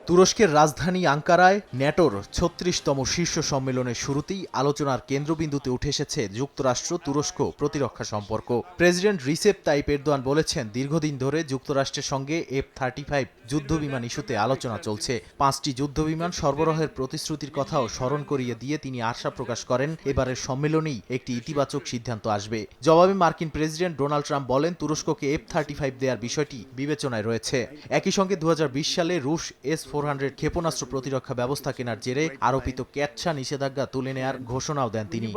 তুরস্কের রাজধানী আঙ্কারায় ন্যাটোর ৩৬তম শীর্ষ সম্মেলনের শুরুতেই আলোচনার কেন্দ্রবিন্দুতে উঠে এসেছে যুক্তরাষ্ট্র তুরস্ক প্রতিরক্ষা সম্পর্ক। প্রেসিডেন্ট রিসেপ তাইপ এরদোয়ান বলেছেন, দীর্ঘদিন ধরে যুক্তরাষ্ট্রের সঙ্গে F-35 যুদ্ধবিমান ইস্যুতে আলোচনা চলছে। 5টি যুদ্ধবিমান সরবরাহের প্রতিশ্রুতির কথাও স্মরণ করিয়ে দিয়ে তিনি আশা প্রকাশ করেন, এবারের সম্মেলনেই একটি ইতিবাচক সিদ্ধান্ত আসবে। জবাবে মার্কিন প্রেসিডেন্ট ডোনাল্ড ট্রাম্প বলেন, তুরস্ককে F-35 দেওয়ার বিষয়টি বিবেচনায় রয়েছে। একই সঙ্গে 2020 সালে রুশ S-400 ক্ষেপণাস্ত্র প্রতিরক্ষা ব্যবস্থা কেনার জেরে আরোপিত ক্যাটছা নিষেধাজ্ঞা তুলে নেয়ার ঘোষণাও দেন তিনি।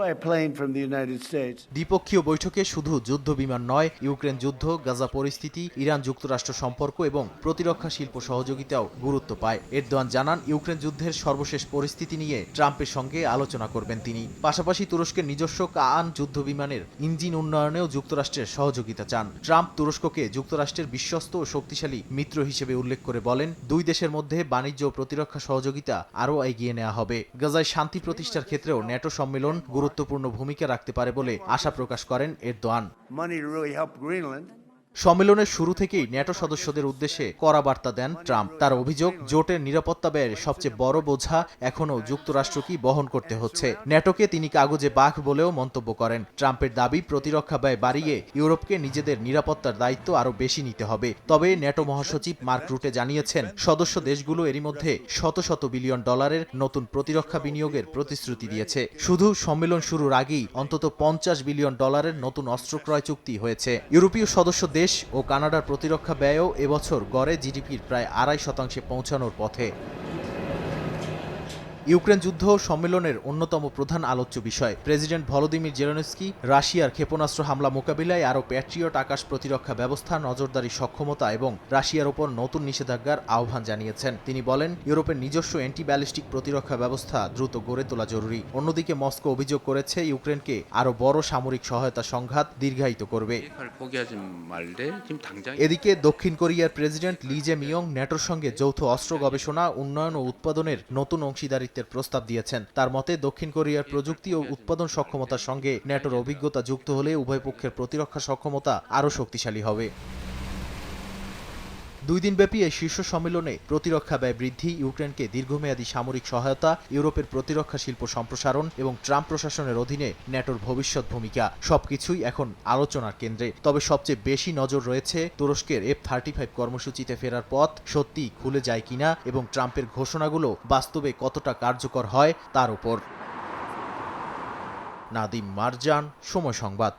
দ্বিপক্ষীয় বৈঠকে শুধু যুদ্ধ বিমান নয়, ইউক্রেন যুদ্ধ, গাজা পরিস্থিতি, ইরান যুক্তরাষ্ট্র সম্পর্ক এবং প্রতিরক্ষা শিল্প সহযোগিতাও গুরুত্ব পায়। এরদোয়ান জানান, ইউক্রেন যুদ্ধের সর্বশেষ পরিস্থিতি নিয়ে ট্রাম্পের সঙ্গে আলোচনা করবেন তিনি। পাশাপাশি তুরস্কের নিজস্ব কাআন যুদ্ধ বিমানের ইঞ্জিন উন্নয়নেও যুক্তরাষ্ট্রের সহযোগিতা চান। ট্রাম্প তুরস্ককে যুক্তরাষ্ট্রের বিশ্বস্ত ও শক্তিশালী মিত্র হিসেবে উল্লেখ করে বলেন, দুই দেশের মধ্যে বাণিজ্য ও প্রতিরক্ষা সহযোগিতা আরও এগিয়ে নেওয়া হবে। গাজায় শান্তি প্রতিষ্ঠার ক্ষেত্রেও ন্যাটো সম্মেলন গুরুত্বপূর্ণ ভূমিকা রাখতে পারে বলে আশা প্রকাশ করেন এরদোয়ান। সম্মেলনের শুরু থেকেই ন্যাটো সদস্যদের উদ্দেশ্যে কড়া বার্তা দেন ট্রাম্প। তার অভিযোগ, জোটের নিরাপত্তা ব্যয়ের সবচেয়ে বড় বোঝা এখনও যুক্তরাষ্ট্রকেই বহন করতে হচ্ছে। ন্যাটোকে তিনি কাগজে বাঘ বলেও মন্তব্য করেন। ট্রাম্পের দাবি, প্রতিরক্ষা ব্যয় বাড়িয়ে ইউরোপকে নিজেদের নিরাপত্তার দায়িত্ব আরও বেশি নিতে হবে। তবে ন্যাটো মহাসচিব মার্ক রুটে জানিয়েছেন, সদস্য দেশগুলো এরই মধ্যে শত শত বিলিয়ন ডলারের নতুন প্রতিরক্ষা বিনিয়োগের প্রতিশ্রুতি দিয়েছে। শুধু সম্মেলন শুরুর আগেই অন্তত 50 বিলিয়ন ডলারের নতুন অস্ত্র ক্রয় চুক্তি হয়েছে। ইউরোপীয় সদস্য দেশ ও কানাডার প্রতিরক্ষা ব্যয়ও এবছর গড়ে জিডিপির প্রায় 2.5% পৌঁছানোর পথে। ইউক্রেন যুদ্ধ সম্মেলনের অন্যতম প্রধান আলোচ্য বিষয়। প্রেসিডেন্ট ভলোদিমির জেলেনস্কি রাশিয়ার ক্ষেপণাস্ত্র হামলা মোকাবিলায় আরও প্যাট্রিয়ট আকাশ প্রতিরক্ষা ব্যবস্থা, নজরদারি সক্ষমতা এবং রাশিয়ার ওপর নতুন নিষেধাজ্ঞার আহ্বান জানিয়েছেন। তিনি বলেন, ইউরোপের নিজস্ব অ্যান্টি ব্যালিস্টিক প্রতিরক্ষা ব্যবস্থা দ্রুত গড়ে তোলা জরুরি। অন্যদিকে মস্কো অভিযোগ করেছে, ইউক্রেনকে আরও বড় সামরিক সহায়তা সংঘাত দীর্ঘায়িত করবে। এদিকে দক্ষিণ কোরিয়ার প্রেসিডেন্ট লি জে মিয়ং ন্যাটোর সঙ্গে যৌথ অস্ত্র গবেষণা, উন্নয়ন ও উৎপাদনের নতুন অংশীদারিত্বের প্রস্তাব দিয়েছেন। তার মতে, দক্ষিণ কোরিয়ার প্রযুক্তি ও উৎপাদন সক্ষমতার সঙ্গে ন্যাটোর অভিজ্ঞতা যুক্ত হলে উভয় পক্ষের প্রতিরক্ষা সক্ষমতা আরও শক্তিশালী হবে। 2 দিনব্যাপী এই শীর্ষ সম্মেলনে প্রতিরক্ষা ব্যয় বৃদ্ধি, ইউক্রেনকে দীর্ঘমেয়াদী সামরিক সহায়তা, ইউরোপের প্রতিরক্ষা শিল্প সম্প্রসারণ এবং ট্রাম্প প্রশাসনের অধীনে ন্যাটোর ভবিষ্যৎ ভূমিকা সবকিছুই এখন আলোচনার কেন্দ্রে। তবে সবচেয়ে বেশি নজর রয়েছে তুরস্কের F-35 কর্মসূচিতে ফেরার পথ সত্যি খুলে যায় কিনা এবং ট্রাম্পের ঘোষণাগুলো বাস্তবে কতটা কার্যকর হয় তার উপর। নাদিম মারজান, সময় সংবাদ।